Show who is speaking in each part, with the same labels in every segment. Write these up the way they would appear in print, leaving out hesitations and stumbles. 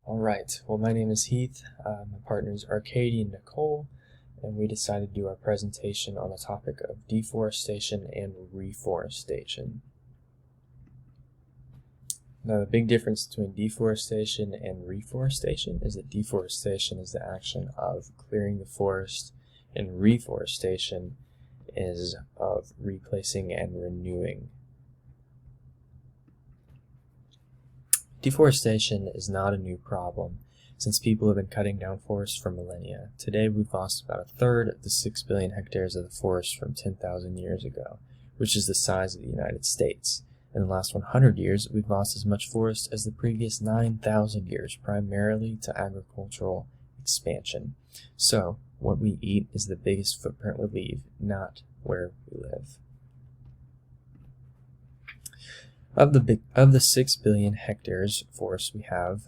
Speaker 1: Alright, well my name is Heath, my partners are Katie and Nicole, and we decided to do our presentation on the topic of deforestation and reforestation. Now the big difference between deforestation and reforestation is that deforestation is the action of clearing the forest, and reforestation is of replacing and renewing. Deforestation is not a new problem, since people have been cutting down forests for millennia. Today we've lost about a third of the 6 billion hectares of the forest from 10,000 years ago, which is the size of the United States. In the last 100 years, we've lost as much forest as the previous 9,000 years, primarily to agricultural expansion. So, what we eat is the biggest footprint we leave, not where we live. Of the 6 billion hectares forest we have,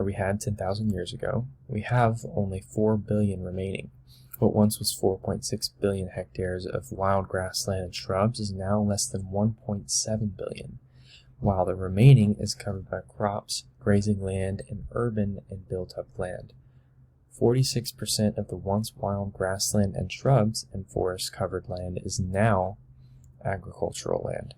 Speaker 1: we had 10,000 years ago, we have only 4 billion remaining. What once was 4.6 billion hectares of wild grassland and shrubs is now less than 1.7 billion, while the remaining is covered by crops, grazing land, and urban and built-up land. 46% of the once wild grassland and shrubs and forest-covered land is now agricultural land.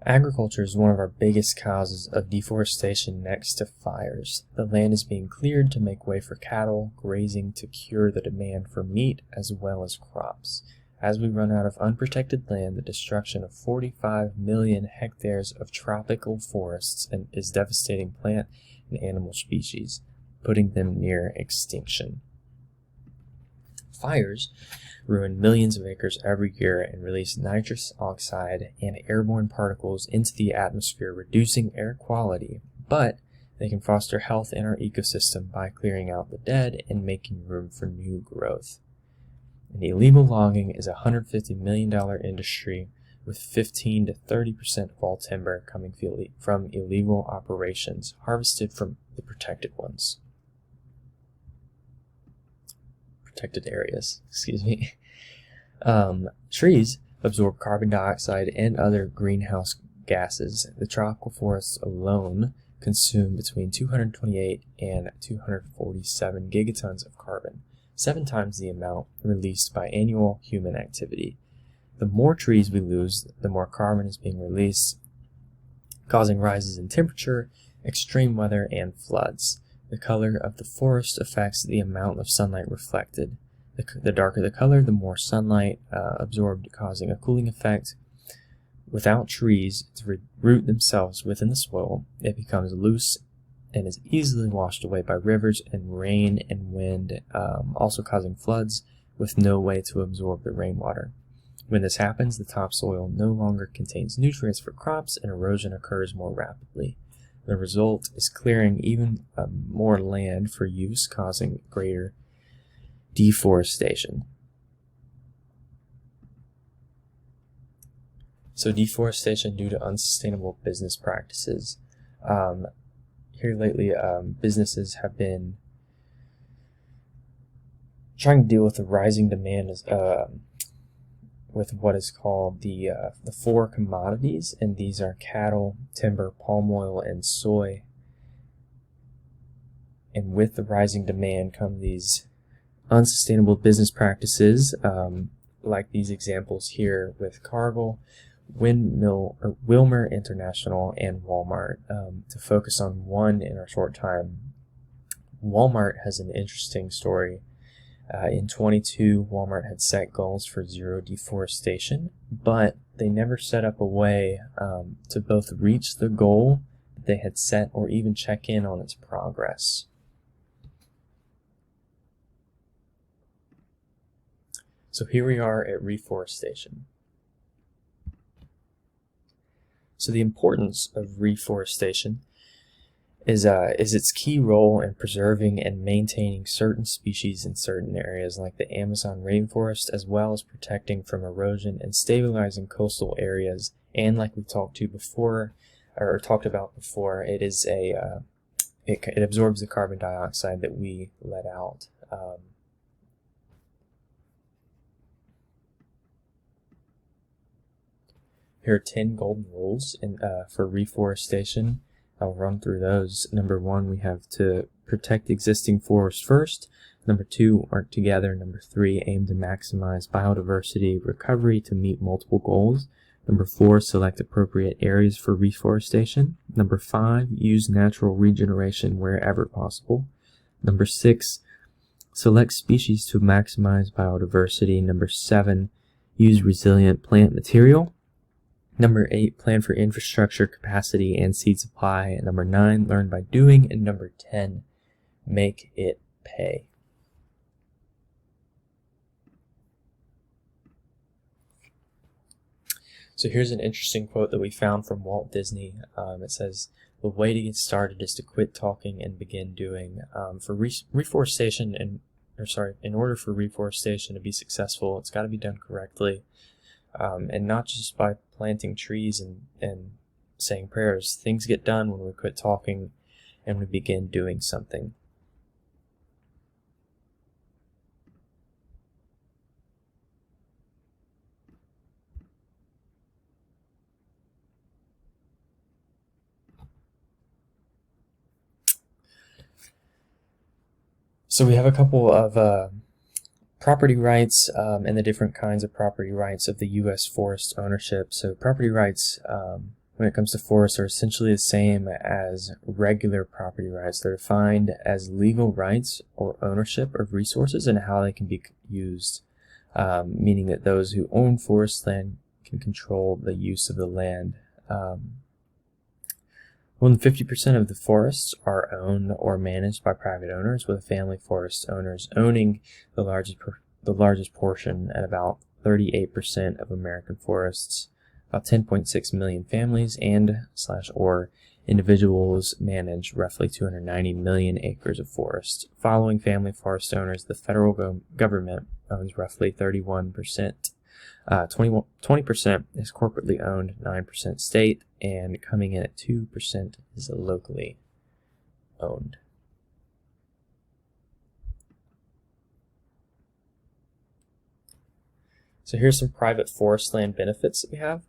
Speaker 1: Agriculture is one of our biggest causes of deforestation next to fires. The land is being cleared to make way for cattle, grazing to cure the demand for meat as well as crops. As we run out of unprotected land, the destruction of 45 million hectares of tropical forests is devastating plant and animal species, putting them near extinction. Fires ruin millions of acres every year and release nitrous oxide and airborne particles into the atmosphere, reducing air quality, but they can foster health in our ecosystem by clearing out the dead and making room for new growth. And illegal logging is a $150 million industry, with 15 to 30% of all timber coming from illegal operations harvested from the protected areas, excuse me. Trees absorb carbon dioxide and other greenhouse gases. The tropical forests alone consume between 228 and 247 gigatons of carbon, 7 times the amount released by annual human activity. The more trees we lose, the more carbon is being released, causing rises in temperature, extreme weather, and floods. The color of the forest affects the amount of sunlight reflected. The darker the color, the more sunlight absorbed, causing a cooling effect. Without trees to root themselves within the soil, it becomes loose and is easily washed away by rivers and rain and wind, also causing floods with no way to absorb the rainwater. When this happens, the topsoil no longer contains nutrients for crops and erosion occurs more rapidly. The result is clearing even more land for use, causing greater deforestation. So deforestation due to unsustainable business practices. Here lately, businesses have been trying to deal with the rising demand with what is called the 4 commodities, and these are cattle, timber, palm oil, and soy. And with the rising demand come these unsustainable business practices, like these examples here with Cargill, Wilmer International, and Walmart. To focus on one in our short time, Walmart has an interesting story. In 22, Walmart had set goals for zero deforestation, but they never set up a way to both reach the goal that they had set or even check in on its progress. So here we are at reforestation. So the importance of reforestation is its key role in preserving and maintaining certain species in certain areas like the Amazon rainforest, as well as protecting from erosion and stabilizing coastal areas. And like we talked about before, it is it absorbs the carbon dioxide that we let out. Here are 10 golden rules for reforestation. I'll run through those. Number 1, we have to protect existing forests first. Number 2, work together. Number 3, aim to maximize biodiversity recovery to meet multiple goals. Number 4, select appropriate areas for reforestation. Number 5, use natural regeneration wherever possible. Number 6, select species to maximize biodiversity. Number 7, use resilient plant material. Number 8, plan for infrastructure, capacity, and seed supply. And number 9, learn by doing. And number 10, make it pay. So here's an interesting quote that we found from Walt Disney. It says, "The way to get started is to quit talking and begin doing." For reforestation, in order for reforestation to be successful, it's got to be done correctly. And not just by planting trees and saying prayers. Things get done when we quit talking and we begin doing something. So we have a couple of property rights and the different kinds of property rights of the U.S. forest ownership. So property rights, when it comes to forests, are essentially the same as regular property rights. They're defined as legal rights or ownership of resources and how they can be used, meaning that those who own forest land can control the use of the land. More than 50% of the forests are owned or managed by private owners, with family forest owners owning the largest portion at about 38% of American forests. About 10.6 million families and/or individuals manage roughly 290 million acres of forest. Following family forest owners, the federal government owns roughly 31%. 20% is corporately owned, 9% state, and coming in at 2% is locally owned. So here's some private forest land benefits that we have.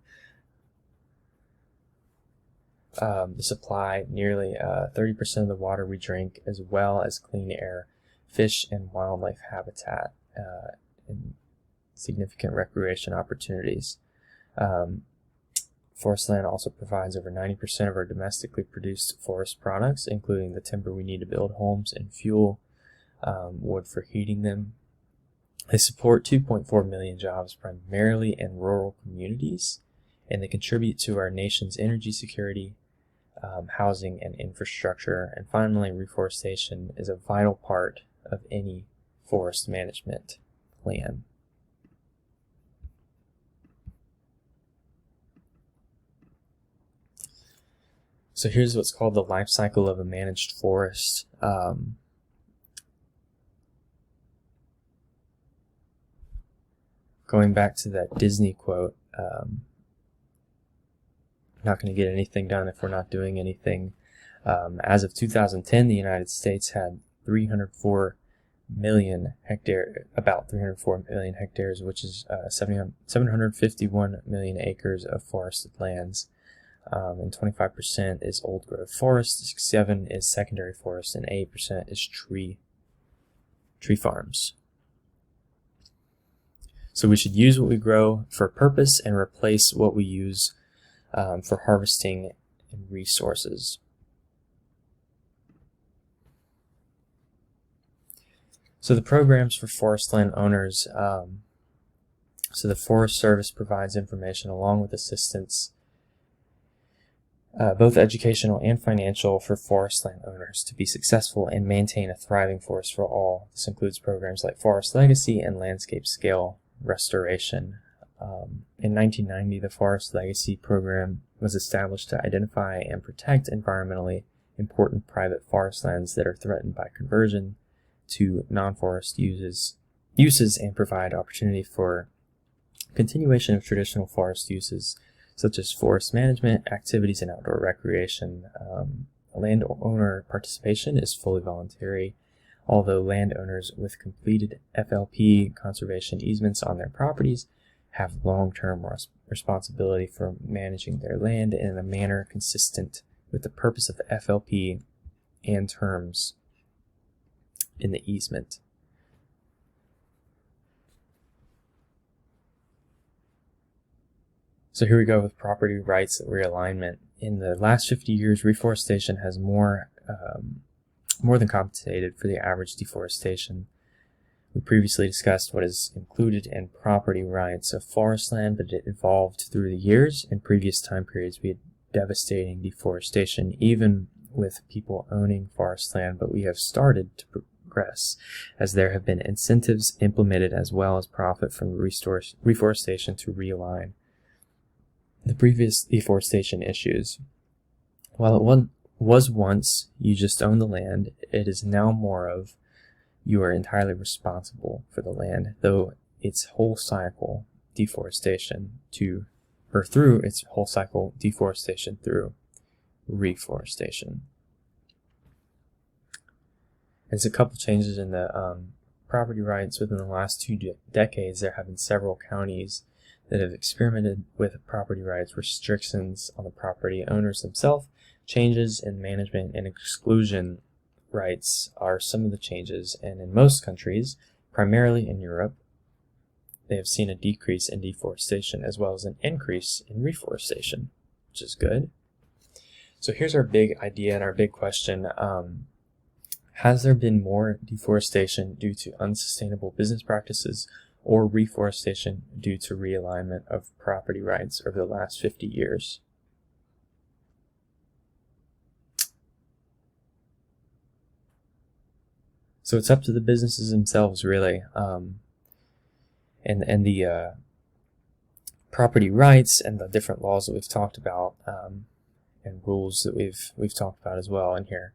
Speaker 1: The supply nearly 30% of the water we drink, as well as clean air, fish and wildlife habitat, and significant recreation opportunities. Forest land also provides over 90% of our domestically produced forest products, including the timber we need to build homes and fuel, wood for heating them. They support 2.4 million jobs, primarily in rural communities, and they contribute to our nation's energy security, housing, and infrastructure. And finally, reforestation is a vital part of any forest management plan. So here's what's called the life cycle of a managed forest. Going back to that Disney quote, not going to get anything done if we're not doing anything. As of 2010, the United States had 304 million hectares, which is 751 million acres of forested lands. And 25% is old growth forest, 7% is secondary forest, and 8% is tree farms. So we should use what we grow for a purpose and replace what we use for harvesting and resources. So the programs for forest land owners, so the Forest Service provides information along with assistance, both educational and financial, for forest land owners to be successful and maintain a thriving forest for all. This includes programs like Forest Legacy and Landscape Scale Restoration. In 1990, the Forest Legacy program was established to identify and protect environmentally important private forest lands that are threatened by conversion to non-forest uses and provide opportunity for continuation of traditional forest uses, such as forest management, activities, and outdoor recreation. Landowner participation is fully voluntary, although landowners with completed FLP conservation easements on their properties have long-term responsibility for managing their land in a manner consistent with the purpose of the FLP and terms in the easement. So here we go with property rights realignment. In the last 50 years, reforestation has more than compensated for the average deforestation. We previously discussed what is included in property rights of forest land, but it evolved through the years. In previous time periods, we had devastating deforestation, even with people owning forest land, but we have started to progress as there have been incentives implemented as well as profit from reforestation to realign the previous deforestation issues. While it was once you just owned the land, it is now more of you are entirely responsible for the land, though its whole cycle deforestation through reforestation. There's a couple changes in the property rights within the last 2 decades. There have been several counties that have experimented with property rights restrictions on the property owners themselves. Changes in management and exclusion rights are some of the changes, and in most countries, primarily in Europe, they have seen a decrease in deforestation as well as an increase in reforestation, which is good. So here's our big idea and our big question. Has there been more deforestation due to unsustainable business practices or reforestation due to realignment of property rights over the last 50 years? So it's up to the businesses themselves, really, and the property rights and the different laws that we've talked about, and rules that we've talked about as well in here.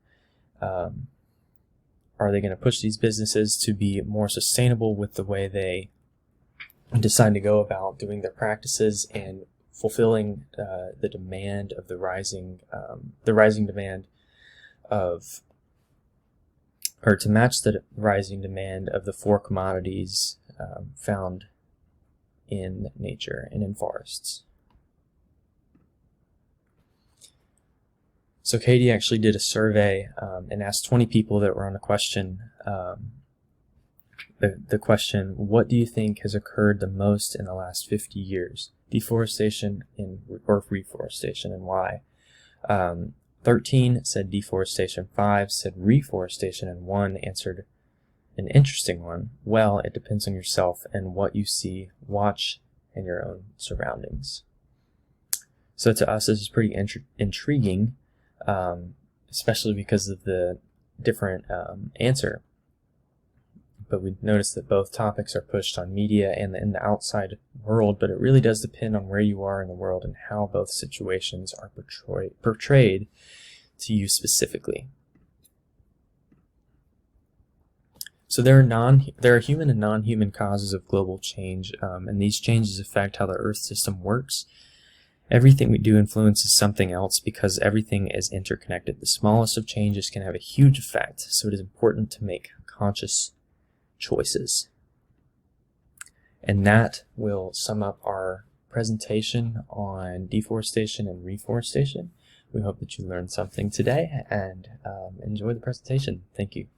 Speaker 1: Are they going to push these businesses to be more sustainable with the way they decide to go about doing their practices and fulfilling the demand of the rising demand of, or to match the rising demand of the 4 commodities found in nature and in forests? So Katie actually did a survey and asked 20 people that were on the question, the question, what do you think has occurred the most in the last 50 years? Deforestation or reforestation, and why? 13 said deforestation, 5 said reforestation, and 1 answered an interesting one. Well, it depends on yourself and what you see, watch, and your own surroundings. So to us, this is pretty intriguing, especially because of the different answer. But we noticed that both topics are pushed on media and in the outside world, but it really does depend on where you are in the world and how both situations are portrayed to you specifically. So there are human and non-human causes of global change, and these changes affect how the Earth system works. Everything we do influences something else because everything is interconnected. The smallest of changes can have a huge effect, so it is important to make conscious choices. And that will sum up our presentation on deforestation and reforestation. We hope that you learned something today and enjoy the presentation. Thank you.